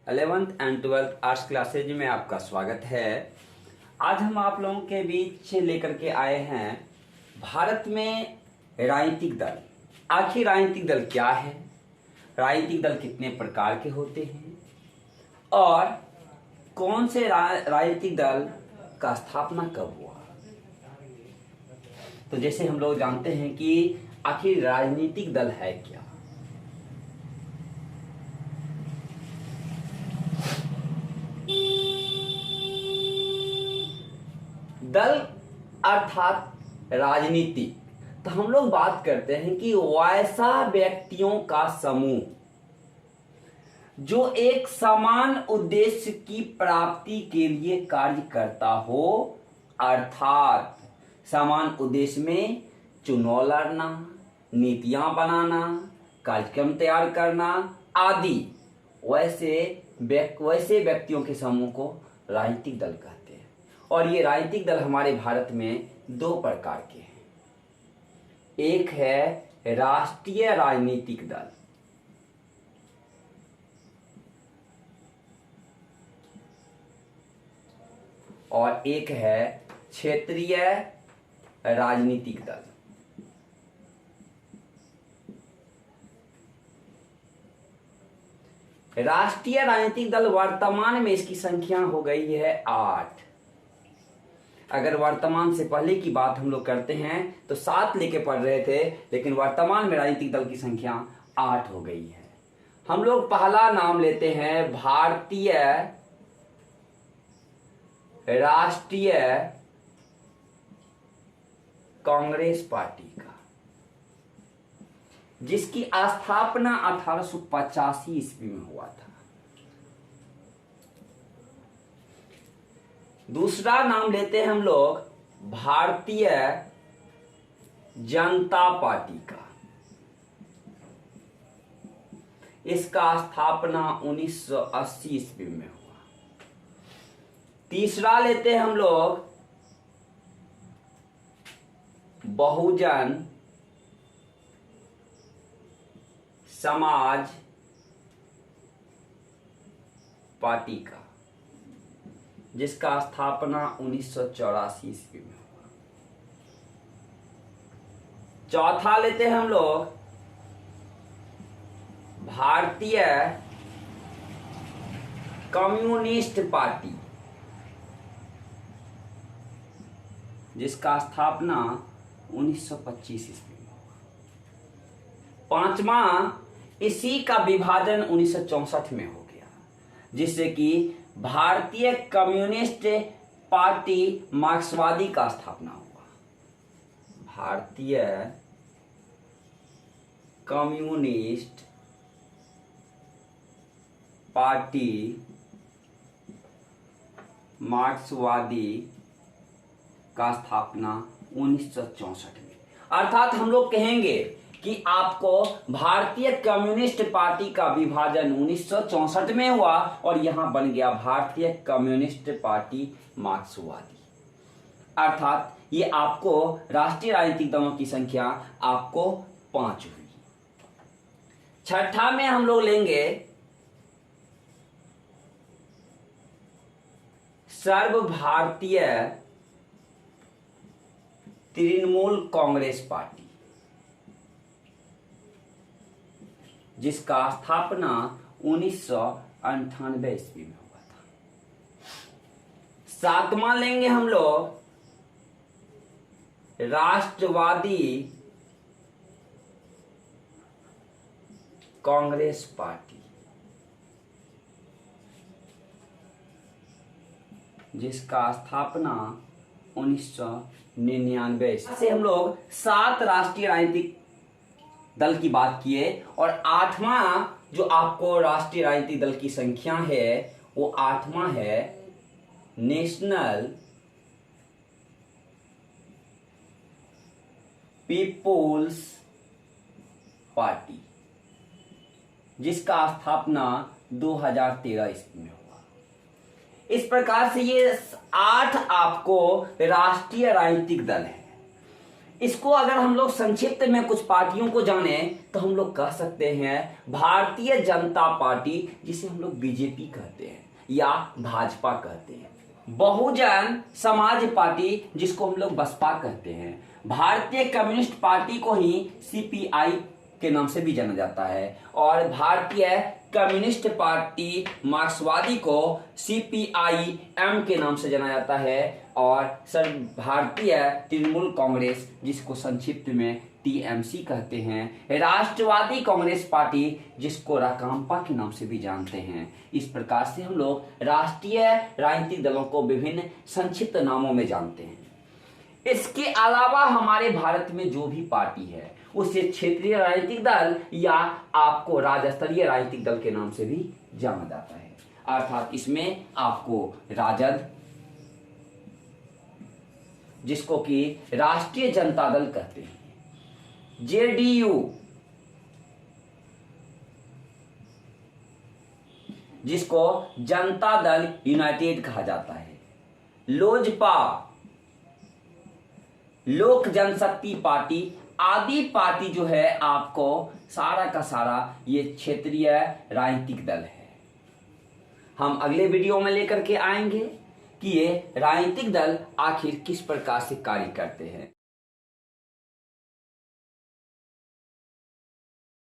11th and 12th arts classes में आपका स्वागत है। आज हम आप लोगों के बीच लेकर के आए हैं भारत में राजनीतिक दल। आखिर राजनीतिक दल क्या है, राजनीतिक दल कितने प्रकार के होते हैं और कौन से राजनीतिक दल का स्थापना कब हुआ। तो जैसे हम लोग जानते हैं कि आखिर राजनीतिक दल है क्या। दल अर्थात राजनीति, तो हम लोग बात करते हैं कि वैसा व्यक्तियों का समूह जो एक समान उद्देश्य की प्राप्ति के लिए कार्य करता हो, अर्थात समान उद्देश्य में चुनाव लड़ना, नीतियां बनाना, कार्यक्रम तैयार करना आदि, वैसे व्यक्तियों के समूह को राजनीतिक दल कहते हैं। और ये राजनीतिक दल हमारे भारत में दो प्रकार के हैं। एक है राष्ट्रीय राजनीतिक दल और एक है क्षेत्रीय राजनीतिक दल। राष्ट्रीय राजनीतिक दल वर्तमान में इसकी संख्या हो गई है 8। अगर वर्तमान से पहले की बात हम लोग करते हैं तो 7 लेके पढ़ रहे थे, लेकिन वर्तमान में राजनीतिक दल की संख्या 8 हो गई है। हम लोग पहला नाम लेते हैं भारतीय राष्ट्रीय कांग्रेस पार्टी का, जिसकी स्थापना 1885 ईस्वी में हुआ था। दूसरा नाम लेते हैं हम लोग भारतीय जनता पार्टी का, इसका स्थापना 1980 ईस्वी में हुआ। तीसरा लेते हैं हम लोग बहुजन समाज पार्टी का, जिसका स्थापना 1984 ईस्वी में हुआ। चौथा लेते हैं हम लोग भारतीय कम्युनिस्ट पार्टी, जिसका स्थापना 1925 ईस्वी में हुआ। पांचवा, इसी का विभाजन 1964 में हो गया, जिससे कि भारतीय कम्युनिस्ट पार्टी मार्क्सवादी का स्थापना हुआ। भारतीय कम्युनिस्ट पार्टी मार्क्सवादी का स्थापना 1964 में। अर्थात हम लोग कहेंगे कि आपको भारतीय कम्युनिस्ट पार्टी का विभाजन 1964 में हुआ और यहां बन गया भारतीय कम्युनिस्ट पार्टी मार्क्सवादी। अर्थात ये आपको राष्ट्रीय राजनीतिक दलों की संख्या आपको 5 हुई। छठा में हम लोग लेंगे सर्व भारतीय तृणमूल कांग्रेस पार्टी, जिसका स्थापना 1998 ईस्वी में हुआ था। सातवां लेंगे हम लोग राष्ट्रवादी कांग्रेस पार्टी, जिसका स्थापना 1999 से हम लोग 7 राष्ट्रीय राजनीतिक दल की बात किए। और 8वां जो आपको राष्ट्रीय राजनीतिक दल की संख्या है वो 8वां है नेशनल पीपुल्स पार्टी, जिसका स्थापना 2013 ईस्वी में हुआ। इस प्रकार से ये 8 आपको राष्ट्रीय राजनीतिक दल है। इसको अगर हम लोग संक्षिप्त में कुछ पार्टियों को जाने तो हम लोग कह सकते हैं भारतीय जनता पार्टी, जिसे हम लोग बीजेपी कहते हैं या भाजपा कहते हैं, बहुजन समाज पार्टी जिसको हम लोग बसपा कहते हैं, भारतीय कम्युनिस्ट पार्टी को ही सीपीआई के नाम से भी जाना जाता है, और भारतीय कम्युनिस्ट पार्टी मार्क्सवादी को सीपीआईएम के नाम से जाना जाता है, और सर भारतीय तृणमूल कांग्रेस जिसको संक्षिप्त में टीएमसी कहते हैं, राष्ट्रवादी कांग्रेस पार्टी जिसको राकांपा के नाम से भी जानते हैं। इस प्रकार से हम लोग राष्ट्रीय राजनीतिक दलों को विभिन्न संक्षिप्त नामों में जानते हैं। इसके अलावा हमारे भारत में जो भी पार्टी है उसे क्षेत्रीय राजनीतिक दल या आपको राज्य स्तरीय राजनीतिक दल के नाम से भी जाना जाता है। अर्थात इसमें आपको राजद, जिसको कि राष्ट्रीय जनता दल कहते हैं, जेडीयू जिसको जनता दल यूनाइटेड कहा जाता है, लोजपा, लोक जनशक्ति पार्टी आदि पार्टी जो है आपको सारा का सारा ये क्षेत्रीय राजनीतिक दल है। हम अगले वीडियो में लेकर के आएंगे कि ये राजनीतिक दल आखिर किस प्रकार से कार्य करते हैं।